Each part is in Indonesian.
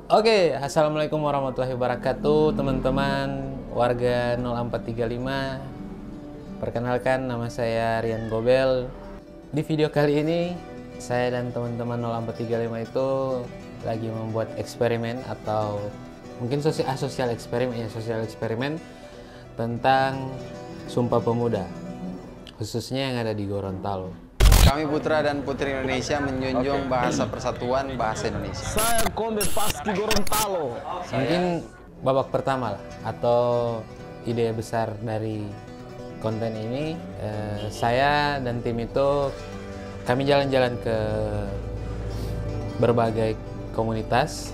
Oke, assalamualaikum warahmatullahi wabarakatuh, teman-teman warga 0435. Perkenalkan, nama saya Rian Gobel. Di video kali ini, saya dan teman-teman 0435 itu lagi membuat eksperimen atau mungkin sosial eksperimen tentang Sumpah Pemuda, khususnya yang ada di Gorontalo. Kami putra dan putri Indonesia menjunjung bahasa persatuan bahasa Indonesia. Saya Kombe Paski Gorontalo. Mungkin babak pertama lah, atau ide besar dari konten ini, saya dan tim itu kami jalan-jalan ke berbagai komunitas,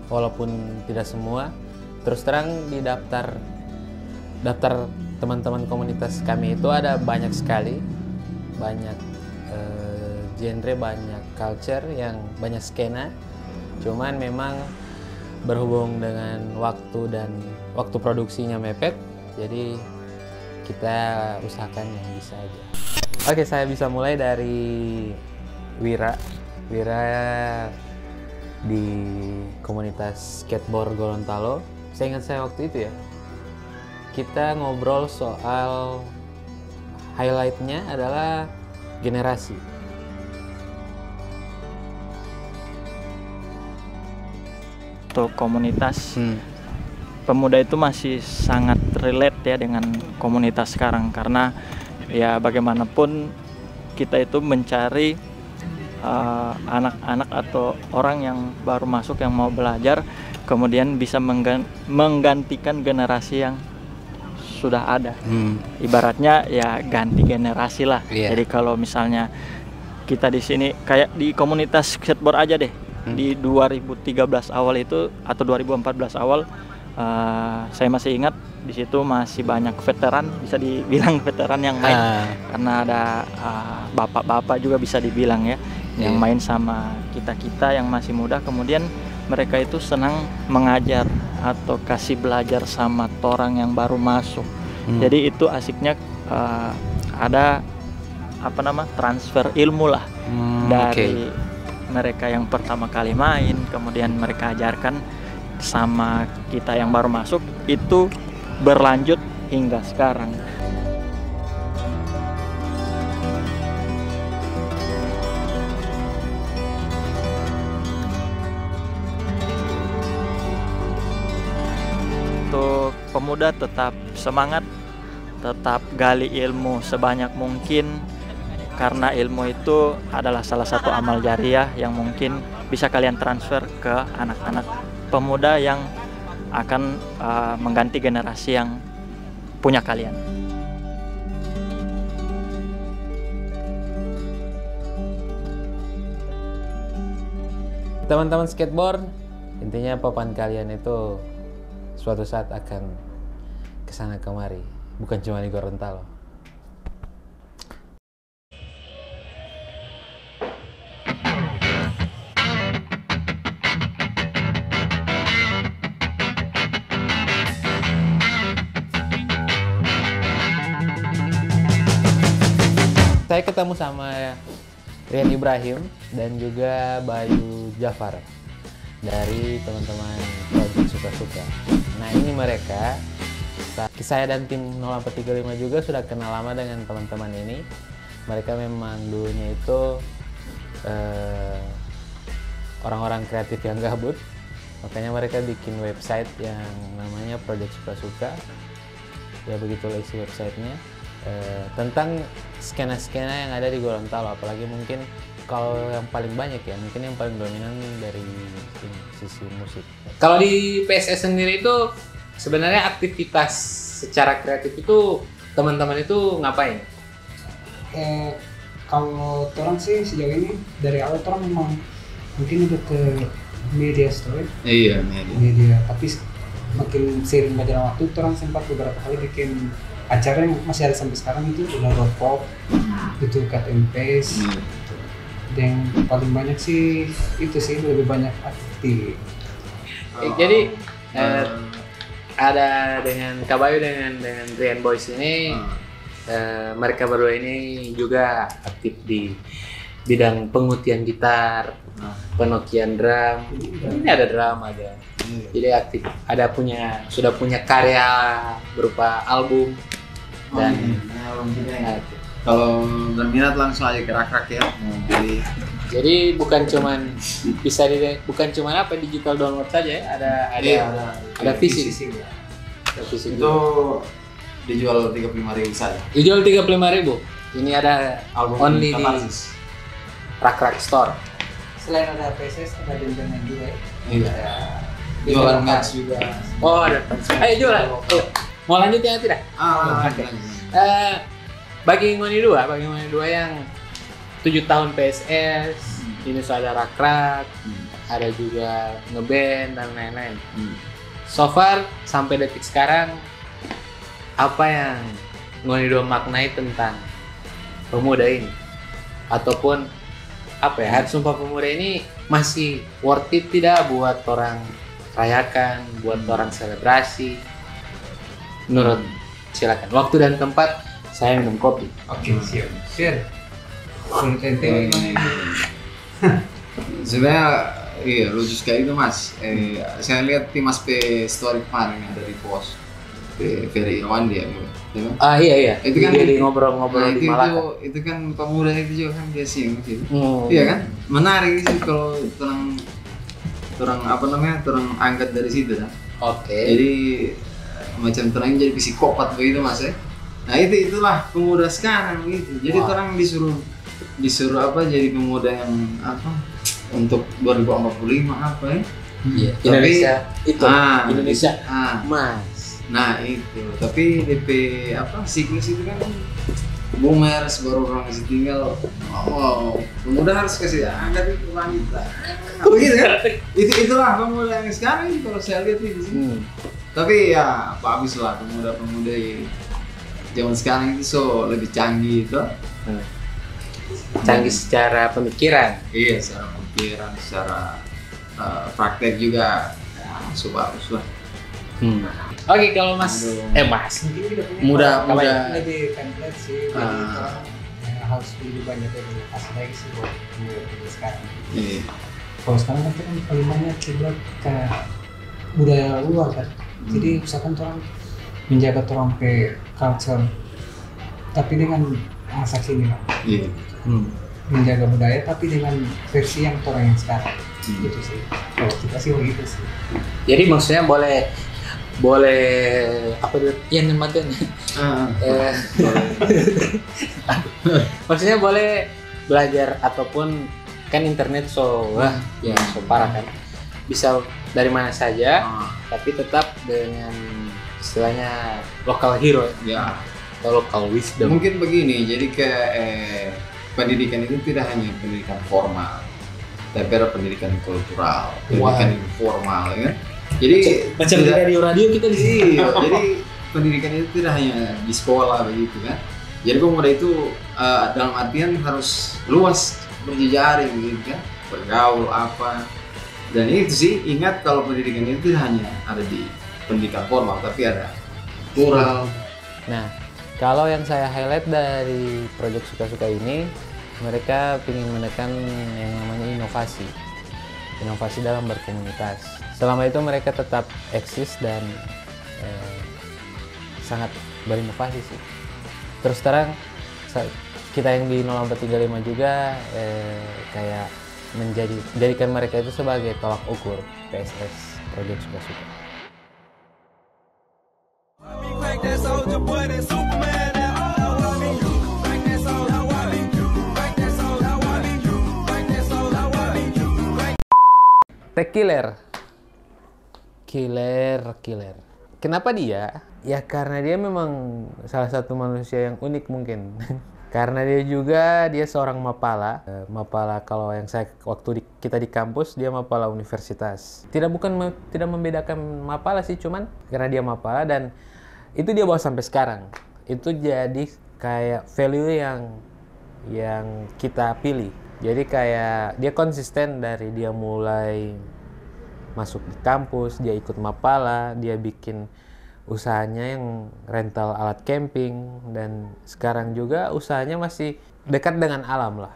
walaupun tidak semua. Terus terang di daftar teman-teman komunitas kami itu ada banyak sekali, banyak genre, banyak culture, yang banyak skena. Cuman memang berhubung dengan waktu produksinya mepet, jadi kita usahakan yang bisa aja. Oke, saya bisa mulai dari Wira di komunitas skateboard Gorontalo. Saya ingat waktu itu ya, kita ngobrol soal highlightnya adalah generasi. Untuk komunitas pemuda itu masih sangat relate ya dengan komunitas sekarang, karena ya bagaimanapun kita itu mencari anak-anak atau orang yang baru masuk yang mau belajar, kemudian bisa menggantikan generasi yang sudah ada. Ibaratnya ya ganti generasi lah. Jadi kalau misalnya kita di sini kayak di komunitas skateboard aja deh, di 2013 awal itu atau 2014 awal, saya masih ingat di situ masih banyak veteran, bisa dibilang veteran yang main, karena ada bapak-bapak juga bisa dibilang ya, yang main sama kita yang masih muda. Kemudian mereka itu senang mengajar atau kasih belajar sama orang yang baru masuk. Jadi itu asiknya, ada transfer ilmu lah, dari mereka yang pertama kali main, kemudian mereka ajarkan sama kita yang baru masuk, itu berlanjut hingga sekarang. Untuk pemuda tetap semangat, tetap gali ilmu sebanyak mungkin, karena ilmu itu adalah salah satu amal jariah yang mungkin bisa kalian transfer ke anak-anak pemuda yang akan mengganti generasi yang punya kalian. Teman-teman skateboard, intinya papan kalian itu suatu saat akan kesana kemari, bukan cuma di Gorontalo. Saya ketemu sama Rian Ibrahim dan juga Bayu Jafar dari teman-teman Project Suka-Suka. Nah, ini mereka, saya dan tim 0435 juga sudah kenal lama dengan teman-teman ini. Mereka memang dulunya itu orang-orang kreatif yang gabut, makanya mereka bikin website yang namanya Project Suka-Suka. Ya begitulah isi websitenya, tentang skena-skena yang ada di Gorontalo, apalagi mungkin kalau yang paling banyak ya, mungkin yang paling dominan dari sisi musik. Kalau di PSS sendiri itu sebenarnya aktivitas secara kreatif itu teman-teman itu ngapain? Kalau orang sih sejauh ini dari awal orang memang mungkin udah ke media story. Iya, media. Tapi makin sering berjalan waktu, orang sempat beberapa kali bikin acara yang masih ada sampai sekarang, itu udah road pop, itu cut and paste. Dan paling banyak sih itu sih, lebih banyak aktif. Jadi ada dengan Kabayu dengan Rian Boys ini, mereka berdua ini juga aktif di bidang pengutian gitar, penokian drum. Ini ada drum ada. Jadi aktif. Sudah punya karya berupa album dan Kalau berminat langsung aja ke Rak-Rak ya. jadi bukan cuman apa digital download saja ya, ada fisik. Ada fisik Itu dijual 35.000 saja. dijual 35.000. Ini ada Album only di Katarsis. Rak Store. Selain ada PSS ada gentleman juga ya. Iya. Ada Jualan match juga. Oh, ada. Ayo jualan. Ayo. Mau lanjut ya tidak? Oke. Bagi Ngoni 2 yang 7 tahun PSS, ini sudah ada Rak, ada juga ngeband dan lain-lain. So far sampai detik sekarang, apa yang Ngoni 2 maknai tentang pemuda ini? Ataupun apa ya, Hari Sumpah Pemuda ini masih worth it tidak buat orang rayakan, buat orang selebrasi? Menurut silakan. Waktu dan tempat, saya minum kopi. Oke, siap. Siap. Menurut ente gimana ini? Sebenarnya iya lucu sekali itu Mas. Saya lihat Timas P story kemarin ada di post Ferry Irwandi ya. Iya. Itu kan jadi ngobrol-ngobrol di Malaka. Itu kan pemuda itu juga kan dia sing gitu. Iya kan? Menarik sih kalau terang angkat dari situ kan. Oke. Jadi macam terang jadi psikopat begitu Mas ya. Nah itulah pemuda sekarang gitu. Jadi orang disuruh apa jadi pemuda yang apa untuk 2045 apa ya? Iya. Tapi, Indonesia itu. Indonesia. Mas. Nah itu. Tapi DP apa siklus itu kan boomers baru orang masih tinggal. Oh, pemuda harus kasih angkat itu wanita. Begitu kan? Itulah pemuda yang sekarang kalau saya lihat di sini. Tapi ya bagus lah pemuda-pemuda zaman sekarang itu lebih canggih itu. Canggih secara pemikiran. Iya, secara pemikiran, secara praktek juga bagus lah. Oke, kalau Mas muda lebih template sih. Harus lebih banyak edukasi lagi sih buat pemuda sekarang. Iya. Kalau sekarang kan paling banyak kiblat ke budaya luar kan. Jadi usahakan orang menjaga orang pe culture, tapi dengan masa kini kan. Iya. Menjaga budaya tapi dengan versi yang orang yang sekarang. Gitu sih. Kalau kita sih begitu sih. Jadi maksudnya boleh apa tuh? Yang nematin. Maksudnya boleh belajar ataupun kan internet so parah kan. Bisa dari mana saja, tapi tetap dengan istilahnya lokal hero Ya. atau lokal wisdom. Mungkin begini, jadi pendidikan itu tidak hanya pendidikan formal, tapi ada pendidikan kultural, pendidikan informal, ya. Jadi macam di radio kita di sini. Iya, jadi pendidikan itu tidak hanya di sekolah begitu kan. Jadi pemuda itu dalam artian harus luas berjejaring gitu kan, bergaul apa. Dan itu sih ingat kalau pendidikan itu tidak hanya ada di pendidikan formal, tapi ada plural. Nah, kalau yang saya highlight dari proyek Suka-Suka ini, mereka ingin menekan yang namanya inovasi dalam berkomunitas. Selama itu mereka tetap eksis dan sangat berinovasi sih. Terus terang kita yang di 0435 juga kayak menjadikan mereka itu sebagai tolak ukur PSS proyek Suka-Suka. Killer. Kenapa dia? Ya karena dia memang salah satu manusia yang unik mungkin. Karena dia seorang mapala. Mapala kalau yang saya kita di kampus dia mapala universitas. Tidak membedakan mapala sih, cuman karena dia mapala dan itu dia bawa sampai sekarang. Itu jadi kayak value yang kita pilih. Jadi kayak dia konsisten dari dia mulai masuk di kampus, dia ikut mapala, dia bikin usahanya yang rental alat camping, dan sekarang juga usahanya masih dekat dengan alam lah.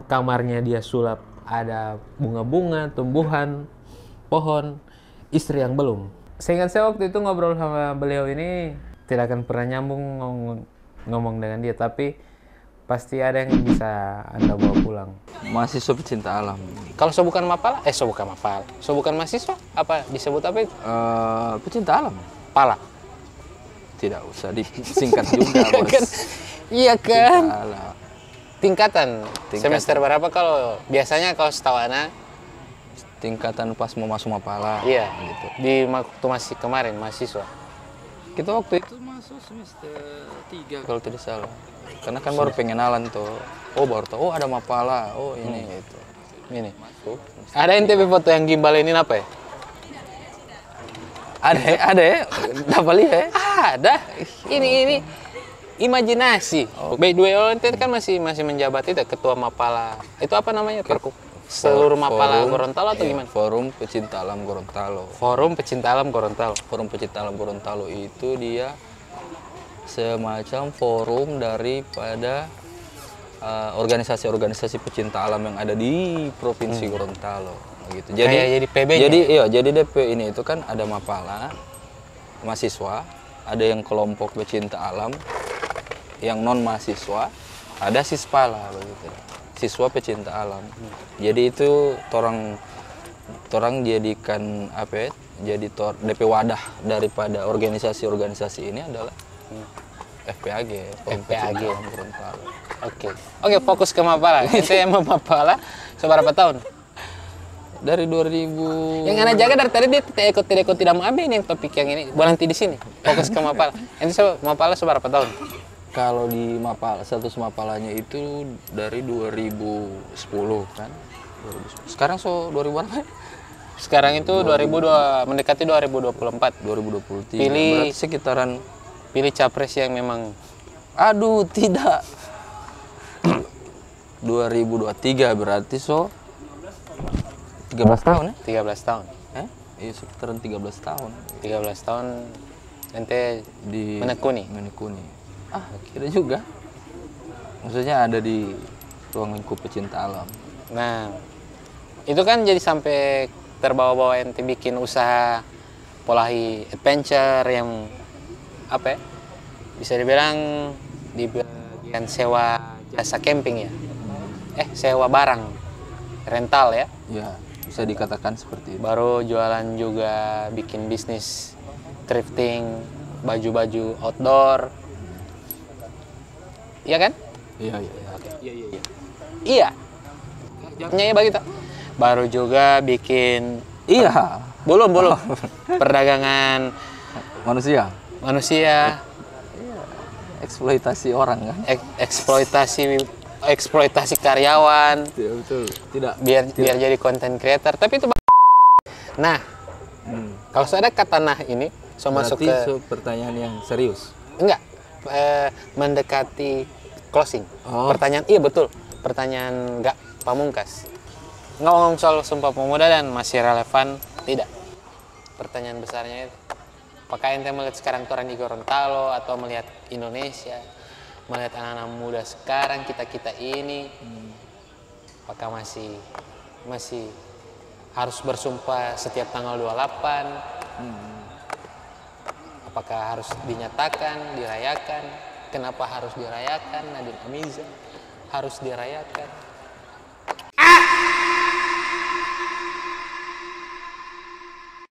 Kamarnya dia sulap ada bunga-bunga, tumbuhan, pohon, istri yang belum. Seingat saya waktu itu ngobrol sama beliau ini tidak akan pernah nyambung ngomong dengan dia, tapi pasti ada yang bisa Anda bawa pulang. Mahasiswa pecinta alam. Kalau so bukan mahasiswa, apa disebut apa itu? Pecinta alam. Pala. Tidak usah disingkat juga, Bos. Kan? Iya kan? Pecinta alam. Tingkatan. Semester berapa kalau biasanya kalau setahu Ana? Tingkatan pas mau masuk Mapala. Iya. Gitu. Di waktu masih kemarin mahasiswa. Kita waktu itu masuk semester 3 kalau tidak salah. Karena kan baru pengenalan tuh. Oh baru tahu, oh ada Mapala. Oh ini itu. Ini. Ada NTB foto yang gimbal ini apa ya? Ada ya? Dapat lihat? Ada. Ini imajinasi. B2O itu kan masih menjabat itu ketua Mapala. Itu apa namanya? Seluruh Mapala Gorontalo atau gimana? Forum Pecinta Alam Gorontalo. Forum Pecinta Alam Gorontalo. Forum Pecinta Alam Gorontalo itu dia semacam forum daripada organisasi-organisasi pecinta alam yang ada di Provinsi Gorontalo gitu. Jadi PB-nya? Jadi DP ini itu kan ada Mapala, mahasiswa, ada yang kelompok pecinta alam, yang non mahasiswa, ada Sispala begitu. Siswa pecinta alam. Jadi itu torang jadikan apa ya? Jadi DP wadah daripada organisasi-organisasi ini adalah FPAG. Gorontalo. Oke, fokus ke Mapala. Ente yang Mapala seberapa tahun? Dari 2000. Yang Ana jaga dari tadi dia tidak mau ambil ini yang topik yang ini. Berhenti di sini. Fokus ke Mapala. Ente Mapala seberapa tahun? Kalau di Mapala, status Mapalanya itu dari 2010 kan. 2010. Sekarang 2000 berapa? Sekarang itu 2002 mendekati 2024. 2023. Pilih berarti sekitaran capres yang memang tidak. 2023 berarti 13 tahun ya? 13 tahun. Iya sekitaran 13 tahun. 13 tahun ente menekuni. Kira juga. Maksudnya ada di ruang lingkup pecinta alam. Nah, itu kan jadi sampai terbawa-bawa ente bikin usaha Polahi Adventure yang apa ya? Bisa dibilang di bagian sewa jasa camping ya. Sewa barang rental ya. Ya, bisa dikatakan seperti itu. Baru jualan juga bikin bisnis thrifting, baju-baju outdoor. Iya kan? Iya. Iya. Jawabnya ya begitu. Baru juga bikin belum perdagangan manusia. Eksploitasi orang kan? Eksploitasi karyawan. Betul. Tidak. Biar jadi content creator. Tapi itu. Nah, kalau ada kata nah ini, masuk ke pertanyaan yang serius. Enggak. Mendekati closing. Pertanyaan iya betul. Pertanyaan enggak pamungkas. Ngomong soal Sumpah Pemuda dan masih relevan tidak? Pertanyaan besarnya itu. Apakah ente melihat sekarang orang di Gorontalo atau melihat Indonesia, melihat anak-anak muda sekarang kita ini, apakah masih harus bersumpah setiap tanggal 28? Apakah harus dinyatakan, dirayakan? Kenapa harus dirayakan? Nadine Amiza harus dirayakan.